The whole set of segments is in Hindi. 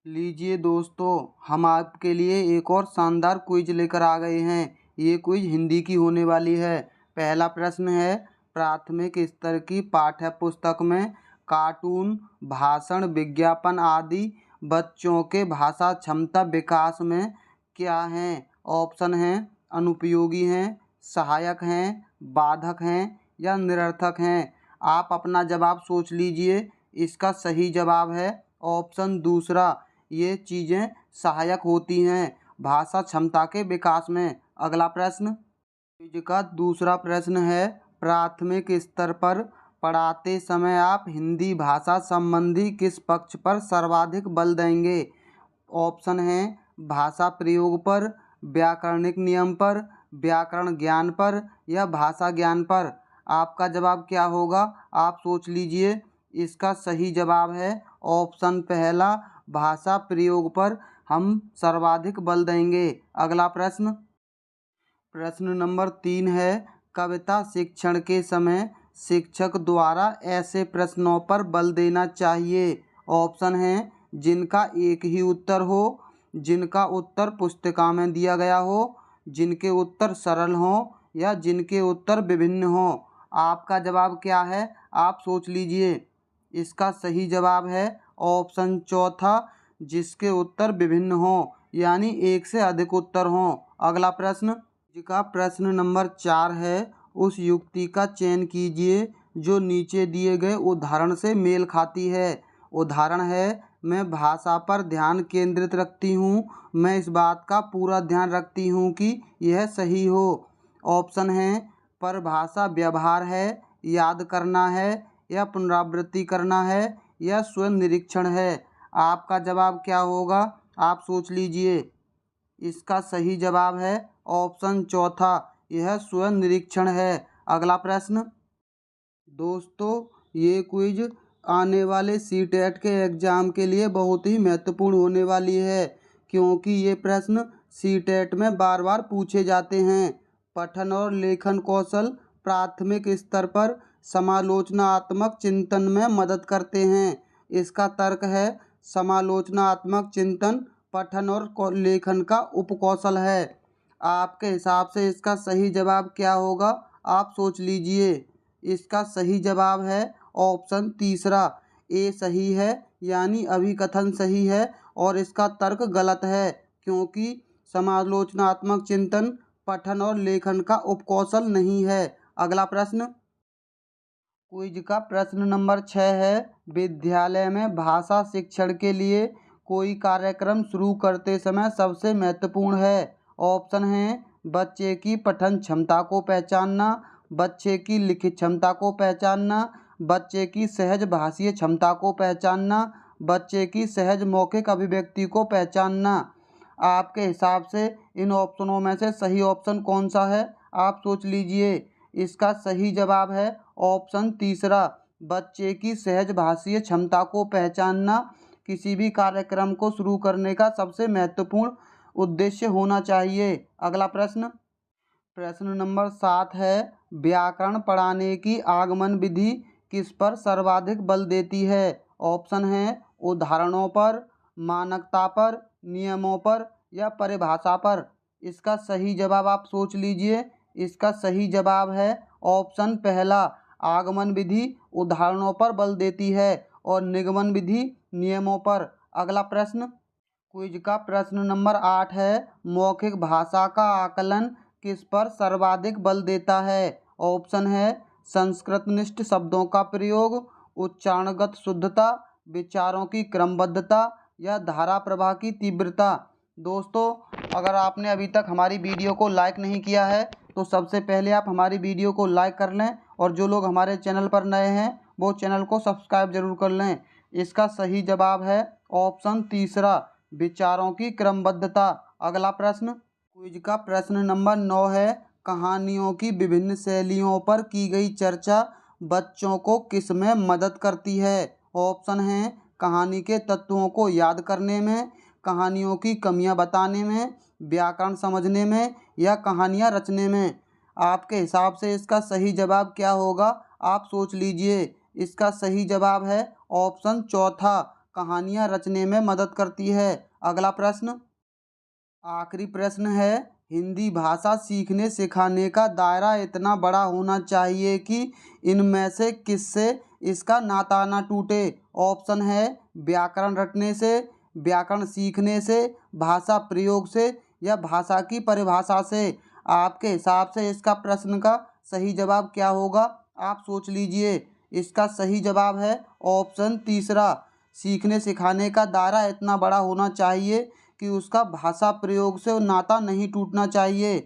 लीजिए दोस्तों, हम आपके लिए एक और शानदार क्विज लेकर आ गए हैं। ये क्विज हिंदी की होने वाली है। पहला प्रश्न है, प्राथमिक स्तर की पाठ्य पुस्तक में कार्टून, भाषण, विज्ञापन आदि बच्चों के भाषा क्षमता विकास में क्या हैं? ऑप्शन हैं अनुपयोगी हैं, सहायक हैं, बाधक हैं या निरर्थक हैं। आप अपना जवाब सोच लीजिए। इसका सही जवाब है ऑप्शन दूसरा, ये चीज़ें सहायक होती हैं भाषा क्षमता के विकास में। अगला प्रश्न क्विज का दूसरा प्रश्न है, प्राथमिक स्तर पर पढ़ाते समय आप हिंदी भाषा संबंधी किस पक्ष पर सर्वाधिक बल देंगे? ऑप्शन हैं भाषा प्रयोग पर, व्याकरणिक नियम पर, व्याकरण ज्ञान पर या भाषा ज्ञान पर। आपका जवाब क्या होगा? आप सोच लीजिए। इसका सही जवाब है ऑप्शन पहला, भाषा प्रयोग पर हम सर्वाधिक बल देंगे। अगला प्रश्न नंबर 3 है, कविता शिक्षण के समय शिक्षक द्वारा ऐसे प्रश्नों पर बल देना चाहिए। ऑप्शन हैं जिनका एक ही उत्तर हो, जिनका उत्तर पुस्तिका में दिया गया हो, जिनके उत्तर सरल हों या जिनके उत्तर विभिन्न हों। आपका जवाब क्या है? आप सोच लीजिए। इसका सही जवाब है ऑप्शन चौथा, जिसके उत्तर विभिन्न हों, यानी एक से अधिक उत्तर हों। अगला प्रश्न नंबर 4 है, उस युक्ति का चयन कीजिए जो नीचे दिए गए उदाहरण से मेल खाती है। उदाहरण है, मैं भाषा पर ध्यान केंद्रित रखती हूँ, मैं इस बात का पूरा ध्यान रखती हूँ कि यह सही हो। ऑप्शन हैं परिभाषा व्यवहार है, याद करना है या पुनरावृत्ति करना है या स्वयं निरीक्षण है। आपका जवाब क्या होगा? आप सोच लीजिए। इसका सही जवाब है ऑप्शन चौथा, यह स्वयं निरीक्षण है। अगला प्रश्न दोस्तों, ये क्विज आने वाले सीटेट के एग्ज़ाम के लिए बहुत ही महत्वपूर्ण होने वाली है, क्योंकि ये प्रश्न सीटेट में बार बार पूछे जाते हैं। पठन और लेखन कौशल प्राथमिक स्तर पर समालोचनात्मक चिंतन में मदद करते हैं। इसका तर्क है, समालोचनात्मक चिंतन पठन और लेखन का उपकौशल है। आपके हिसाब से इसका सही जवाब क्या होगा? आप सोच लीजिए। इसका सही जवाब है ऑप्शन तीसरा, ए सही है, यानी अभिकथन सही है और इसका तर्क गलत है, क्योंकि समालोचनात्मक चिंतन पठन और लेखन का उपकौशल नहीं है। अगला क्विज का प्रश्न नंबर 6 है, विद्यालय में भाषा शिक्षण के लिए कोई कार्यक्रम शुरू करते समय सबसे महत्वपूर्ण है। ऑप्शन हैं बच्चे की पठन क्षमता को पहचानना, बच्चे की लिखित क्षमता को पहचानना, बच्चे की सहज भाषीय क्षमता को पहचानना, बच्चे की सहज मौखिक अभिव्यक्ति को पहचानना। आपके हिसाब से इन ऑप्शनों में से सही ऑप्शन कौन सा है? आप सोच लीजिए। इसका सही जवाब है ऑप्शन तीसरा, बच्चे की सहज भाषीय क्षमता को पहचानना किसी भी कार्यक्रम को शुरू करने का सबसे महत्वपूर्ण उद्देश्य होना चाहिए। अगला प्रश्न नंबर 7 है, व्याकरण पढ़ाने की आगमन विधि किस पर सर्वाधिक बल देती है? ऑप्शन हैं उदाहरणों पर, मानकता पर, नियमों पर या परिभाषा पर। इसका सही जवाब आप सोच लीजिए। इसका सही जवाब है ऑप्शन पहला, आगमन विधि उदाहरणों पर बल देती है और निगमन विधि नियमों पर। अगला क्विज का प्रश्न नंबर 8 है, मौखिक भाषा का आकलन किस पर सर्वाधिक बल देता है? ऑप्शन है संस्कृतनिष्ठ शब्दों का प्रयोग, उच्चारणगत शुद्धता, विचारों की क्रमबद्धता या धारा प्रवाह की तीव्रता। दोस्तों, अगर आपने अभी तक हमारी वीडियो को लाइक नहीं किया है तो सबसे पहले आप हमारी वीडियो को लाइक कर लें और जो लोग हमारे चैनल पर नए हैं वो चैनल को सब्सक्राइब जरूर कर लें। इसका सही जवाब है ऑप्शन तीसरा, विचारों की क्रमबद्धता। अगला क्विज का प्रश्न नंबर 9 है, कहानियों की विभिन्न शैलियों पर की गई चर्चा बच्चों को किस में मदद करती है? ऑप्शन हैं कहानी के तत्वों को याद करने में, कहानियों की कमियां बताने में, व्याकरण समझने में या कहानियां रचने में। आपके हिसाब से इसका सही जवाब क्या होगा? आप सोच लीजिए। इसका सही जवाब है ऑप्शन चौथा, कहानियाँ रचने में मदद करती है। अगला प्रश्न, आखिरी प्रश्न है, हिंदी भाषा सीखने सिखाने का दायरा इतना बड़ा होना चाहिए कि इनमें से किससे इसका नाता ना टूटे। ऑप्शन है व्याकरण रटने से, व्याकरण सीखने से, भाषा प्रयोग से या भाषा की परिभाषा से। आपके हिसाब से इसका प्रश्न का सही जवाब क्या होगा, आप सोच लीजिए। इसका सही जवाब है ऑप्शन तीसरा, सीखने सिखाने का दायरा इतना बड़ा होना चाहिए कि उसका भाषा प्रयोग से नाता नहीं टूटना चाहिए।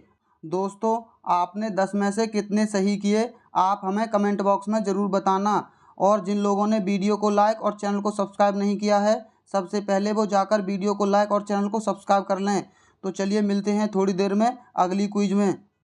दोस्तों, आपने 10 में से कितने सही किए, आप हमें कमेंट बॉक्स में ज़रूर बताना। और जिन लोगों ने वीडियो को लाइक और चैनल को सब्सक्राइब नहीं किया है, सबसे पहले वो जाकर वीडियो को लाइक और चैनल को सब्सक्राइब कर लें। तो चलिए मिलते हैं थोड़ी देर में अगली क्विज में।